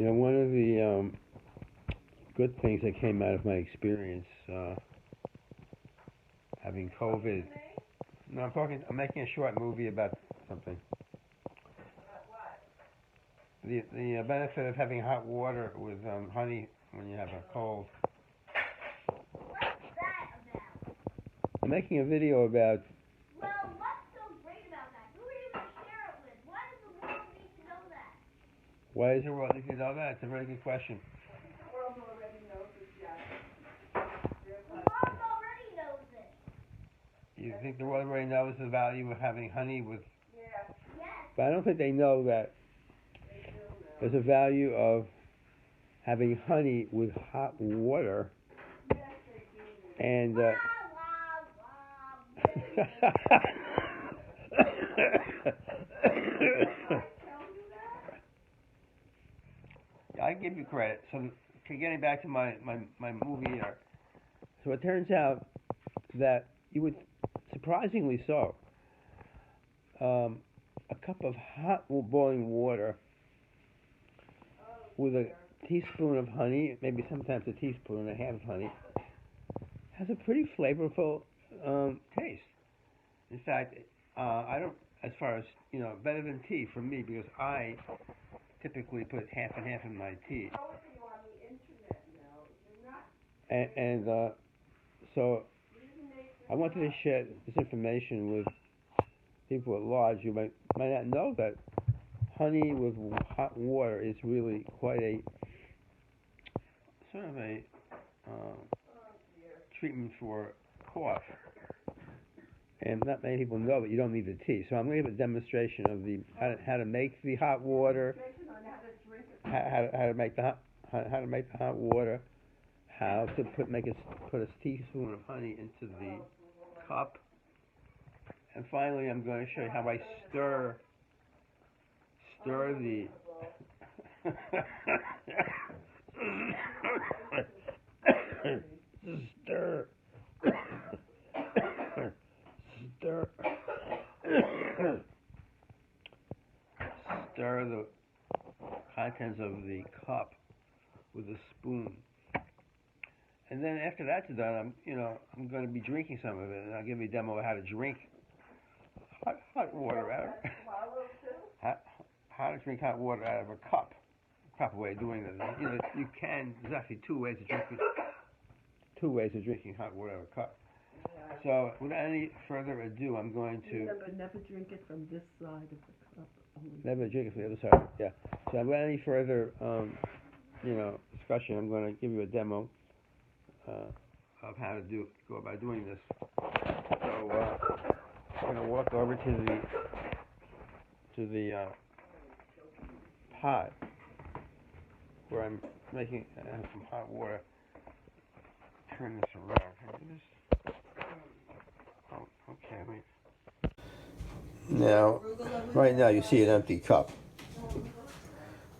One of the good things that came out of my experience having COVID. No, I'm making a short movie about something. The benefit of having hot water with honey when you have a cold. What's that about? I'm making a video about. Well, what's so great about that? Who are you going to share it with? Why does the world need to know that? Why is the world need to know that? It's a very good question. The world already knows it, Jack. The world already knows it. You think the world already knows the value of having honey with? Yes. Yes. But I don't think they know that there's a value of having honey with hot water. Yes, they do. And Wow, wow, wow. I give you credit. So, getting back to my movie here. So it turns out that you would, surprisingly so, a cup of hot boiling water with a teaspoon of honey, maybe sometimes a teaspoon and a half of honey, has a pretty flavorful taste. In fact, I don't, as far as, better than tea for me, because I typically put half and half in my tea. And so I wanted to share this information with people at large who might not know that honey with hot water is really quite a sort of a treatment for cough. And not many people know that you don't need the tea. So I'm going to give a demonstration of the how to make the hot water, how to make the hot water, how to put a teaspoon of honey into the cup, and finally I'm going to show you how I stir the stir stir the contents of the cup with a spoon. And then after that's done, I'm going to be drinking some of it, and I'll give you a demo of how to drink hot water out of how to drink hot water out of a cup. Proper way of doing this. There's actually two ways of drinking hot water out of a cup. So without any further ado, I'm going to never drink it from this side of the cup. Never drink it from the other side. Yeah. So without any further discussion, I'm going to give you a demo of how to go about doing this. So I'm going to walk over to the pot where I'm making some hot water. Turn this around. Can I do this? Oh, okay, wait. Now, right now you see an empty cup.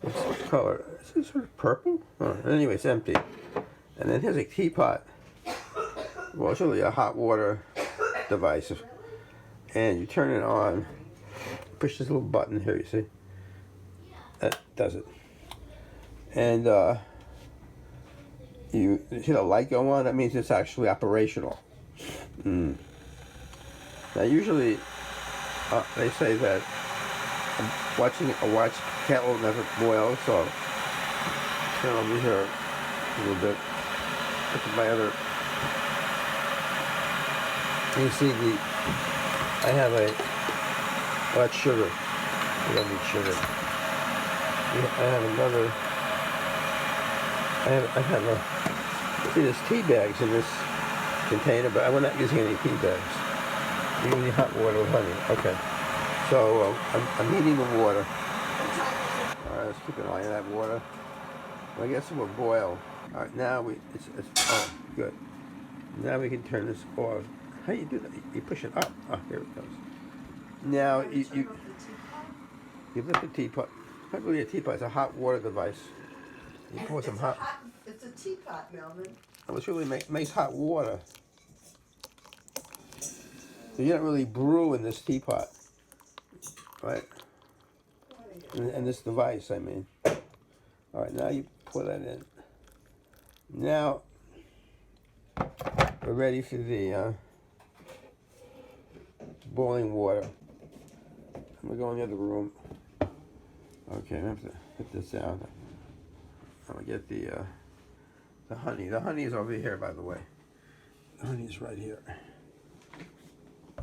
What color? Is it sort of purple? Oh, anyway, it's empty. And then here's a teapot. Well, it's really a hot water device. And you turn it on. Push this little button here, you see? That does it. And you see the light go on? That means it's actually operational. Now, usually they say that a watch kettle never boils, so turn over here a little bit. Look at my other. You see I have that's sugar. I don't need sugar. I have another. I have see, there's tea bags in this container, but we're not using any tea bags. We're using hot water with honey. Okay. So I'm heating the water. All right, let's keep an eye on that water. Well, I guess it will boil. All right, now it's good. Now we can turn this off. How do you do that? You push it up. Oh, here it goes. Now you lift the teapot. It's not really a teapot. It's a hot water device. You pour some hot. It's a teapot, Melvin. Well, it's really makes hot water. So you don't really brew in this teapot, right? In this device, I mean. All right, now you pour that in. Now we're ready for the boiling water. I'm gonna go in the other room. Okay, I have to put this out. I'm gonna get the honey. The honey is over here, by the way. The honey is right here.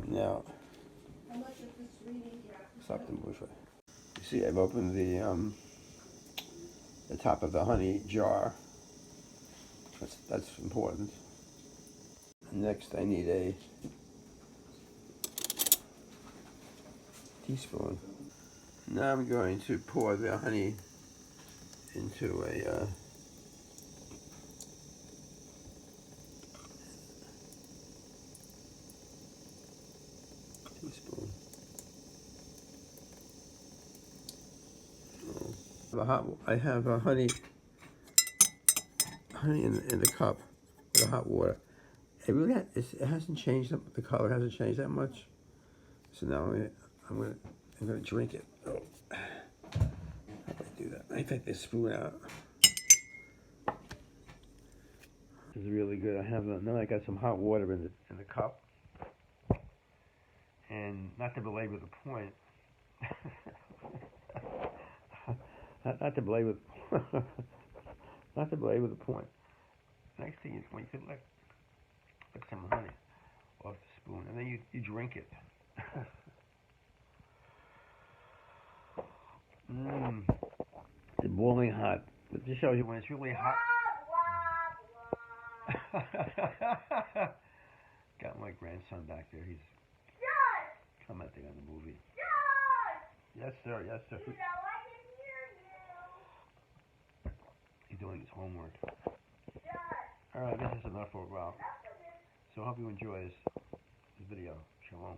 Now, How much of this reading? stop the bush. You see, I've opened the top of the honey jar. That's important. Next, I need a teaspoon. Now I'm going to pour the honey into a teaspoon. I have honey in the cup with the hot water. It really it hasn't changed. The color hasn't changed that much. So now I'm gonna drink it. Oh. How do I do that? I take this spoon out. This is really good. Now I got some hot water in the cup. And not to belabor the point. not to belabor not to belabor the point. Next thing is when you could lick some honey off the spoon, and then you drink it. It's boiling hot. But this shows you when it's really hot. Got my grandson back there. He's commenting on the movie. Yes, sir. Yes, sir. You know I can hear you. He's doing his homework. All right, this is enough for a while. So I hope you enjoy this video. Shalom.